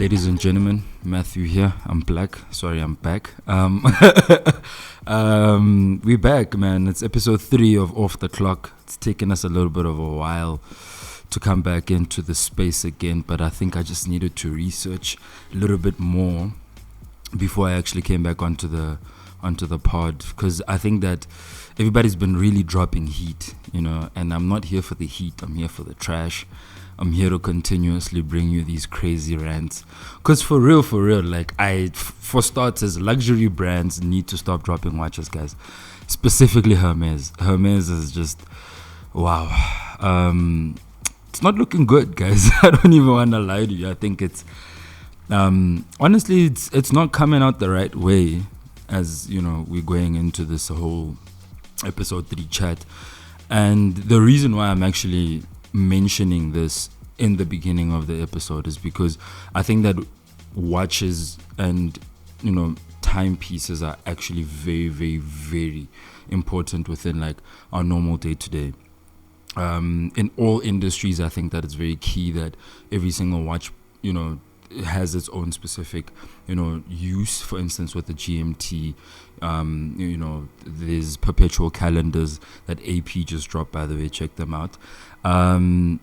Ladies and gentlemen, Matthew here. I'm black. Sorry, I'm back. We're back, man. It's episode 3 of Off the Clock. It's taken us a little bit of a while to come back into the space again, but I think I just needed to research a little bit more before I actually came back onto the pod, because I think that everybody's been really dropping heat, and I'm not here for the heat. I'm here for the trash. I'm here to continuously bring you these crazy rants. Because for real, for starters, luxury brands need to stop dropping watches, guys. Specifically Hermès. Hermès is just, wow. It's not looking good, guys. I don't even want to lie to you. I think it's, honestly, it's not coming out the right way as, we're going into this whole episode 3 chat. And the reason why I'm actually mentioning this in the beginning of the episode is because I think that watches and timepieces are actually very, very, very important within like our normal day-to-day. In all industries, I think that it's very key that every single watch has its own specific use. For instance, with the GMT, there's perpetual calendars that AP just dropped, by the way. Check them out. And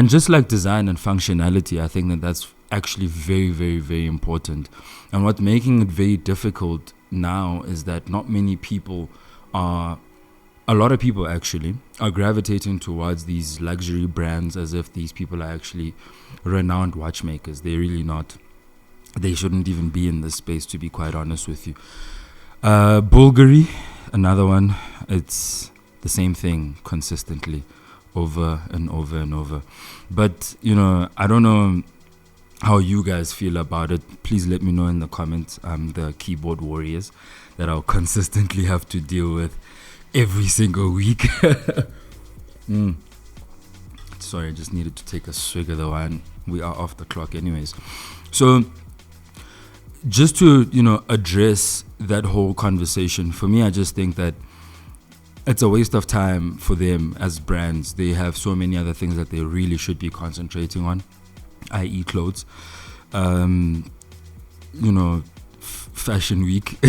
just like design and functionality, I think that that's actually very, very, very important. And what's making it very difficult now is that not many people a lot of people actually are gravitating towards these luxury brands as if these people are actually renowned watchmakers. They're really not. They shouldn't even be in this space, to be quite honest with you. Bulgari, another one. It's the same thing consistently, over and over and over. But, I don't know how you guys feel about it. Please let me know in the comments. I'm the keyboard warriors that I'll consistently have to deal with every single week. Sorry, I just needed to take a swig of the wine. We are off the clock anyways. So just to, address that whole conversation, for me, I just think that it's a waste of time for them as brands. They have so many other things that they really should be concentrating on, i.e. clothes. Fashion week.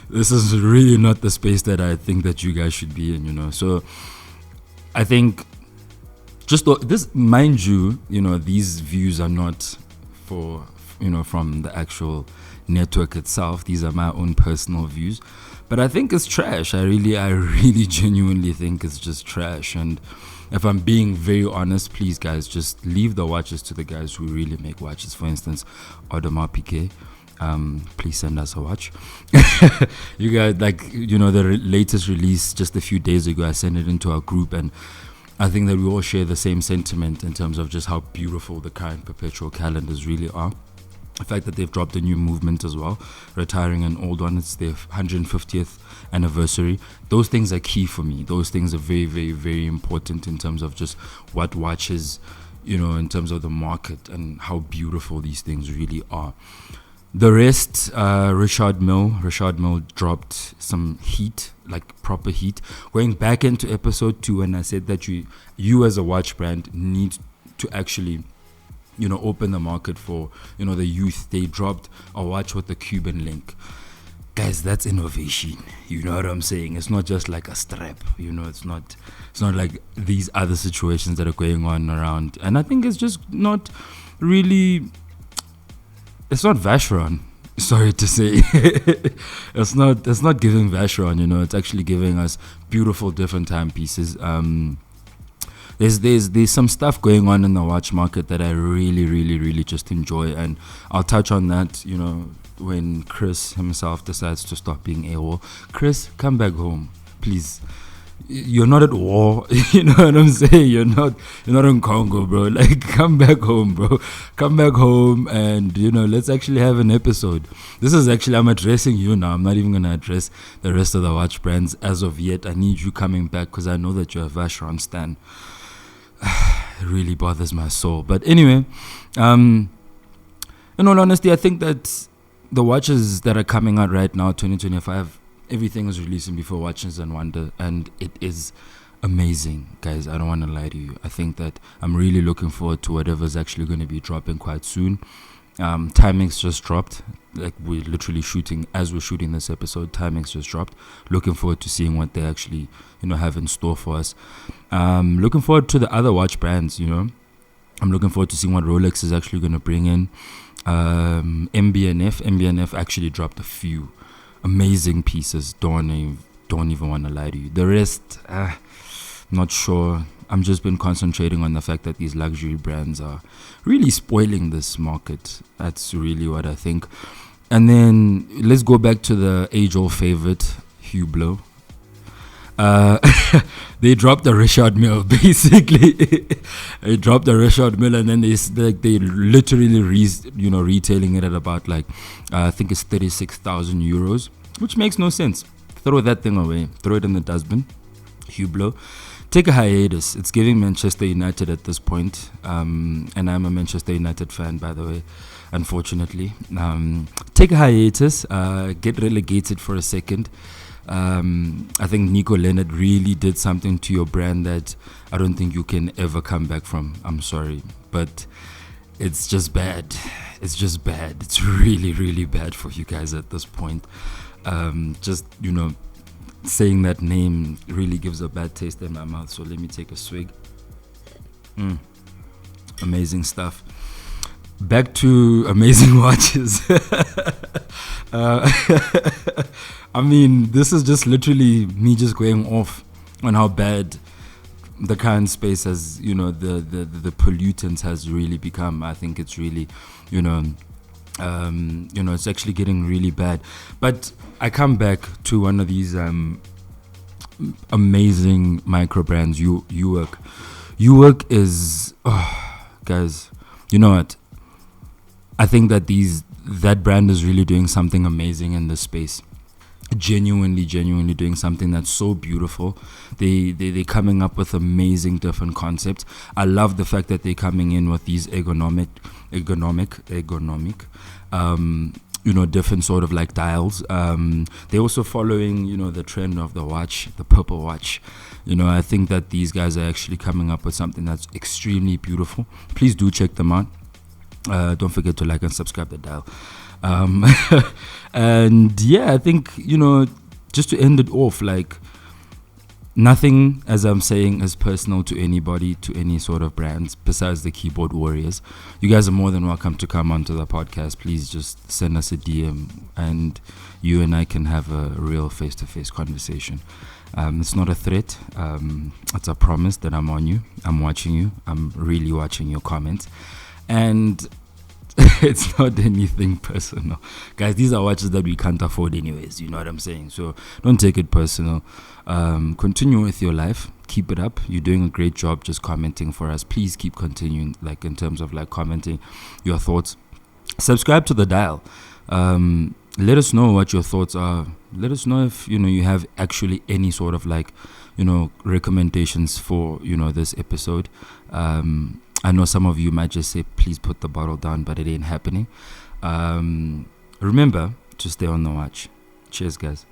This is really not the space that I think that you guys should be in, So I think just this, mind you, these views are not for, from the actual network itself. These are my own personal views. But I think it's trash. I really genuinely think it's just trash. And if I'm being very honest, please guys, just leave the watches to the guys who really make watches. For instance, Audemars Piguet. Please send us a watch. You guys, the latest release just a few days ago, I sent it into our group, and I think that we all share the same sentiment in terms of just how beautiful the current perpetual calendars really are. The fact that they've dropped a new movement as well, retiring an old one. It's their 150th anniversary. Those things are key for me. Those things are very, very, very important in terms of just what watches, in terms of the market and how beautiful these things really are. The rest, Richard Mille dropped some heat, like proper heat. Going back into episode 2, and I said that you as a watch brand need to actually, open the market for, the youth. They dropped a watch with the Cuban link. Guys, that's innovation. You know what I'm saying? It's not just like a strap. It's not like these other situations that are going on around. And I think it's just not really. It's not Vacheron, sorry to say. It's not giving Vacheron, it's actually giving us beautiful different timepieces. There's some stuff going on in the watch market that I really, really, really just enjoy, and I'll touch on that, when Chris himself decides to stop being AWOL. Chris, come back home, please. You're not at war, you know what I'm saying? You're not in Congo, bro. Like, come back home, bro. Come back home, and let's actually have an episode. This is actually, I'm addressing you now. I'm not even gonna address the rest of the watch brands as of yet. I need you coming back because I know that you're a Vacheron stan. It really bothers my soul. But anyway, in all honesty, I think that the watches that are coming out right now, 2025. Everything is releasing before Watches and Wonder, and it is amazing, guys. I don't want to lie to you. I think that I'm really looking forward to whatever's actually going to be dropping quite soon. Timings just dropped. Like, we're literally shooting as we're shooting this episode. Timings just dropped. Looking forward to seeing what they actually, have in store for us. Looking forward to the other watch brands. I'm looking forward to seeing what Rolex is actually going to bring in. MB&F actually dropped a few amazing pieces. Don't even want to lie to you. The rest, not sure. I'm just been concentrating on the fact that these luxury brands are really spoiling this market. That's really what I think. And then let's go back to the age-old favorite, Hublot. They dropped the Richard Mille, basically. They dropped the Richard Mille, and then they literally retailing it at about I think it's 36,000 euros, which makes no sense. Throw that thing away. Throw it in the dustbin. Hublot. Take a hiatus. It's giving Manchester United at this point. And I'm a Manchester United fan, by the way, unfortunately. Take a hiatus. Get relegated for a second. I think Nico Leonard really did something to your brand that I don't think you can ever come back from. I'm sorry, but it's just bad. It's really, really bad for you guys at this point. Saying that name really gives a bad taste in my mouth. So let me take a swig. Amazing stuff. Back to amazing watches. I mean, this is just literally me just going off on how bad the current space has, the pollutants has really become. I think it's really, it's actually getting really bad. But I come back to one of these amazing micro brands, Uwork. Uwork is, guys, you know what? I think that that brand is really doing something amazing in this space. Genuinely doing something that's so beautiful. They're coming up with amazing different concepts. I love the fact that they're coming in with these ergonomic different sort of like dials. They're also following the trend of the watch, the purple watch. I think that these guys are actually coming up with something that's extremely beautiful. Please do check them out. Don't forget to like and subscribe the dial. And yeah, I think, just to end it off, nothing, as I'm saying, is personal to anybody, to any sort of brands besides the keyboard warriors. You guys are more than welcome to come onto the podcast. Please just send us a DM and you and I can have a real face-to-face conversation. It's not a threat. It's a promise that I'm on you. I'm watching you. I'm really watching your comments. And it's not anything personal. Guys, these are watches that we can't afford anyways. You know what I'm saying? So don't take it personal. Continue with your life. Keep it up. You're doing a great job just commenting for us. Please keep continuing, in terms of commenting your thoughts. Subscribe to the dial. Let us know what your thoughts are. Let us know if, you have actually any sort of recommendations for, this episode. I know some of you might just say, please put the bottle down, but it ain't happening. Remember to stay on the watch. Cheers, guys.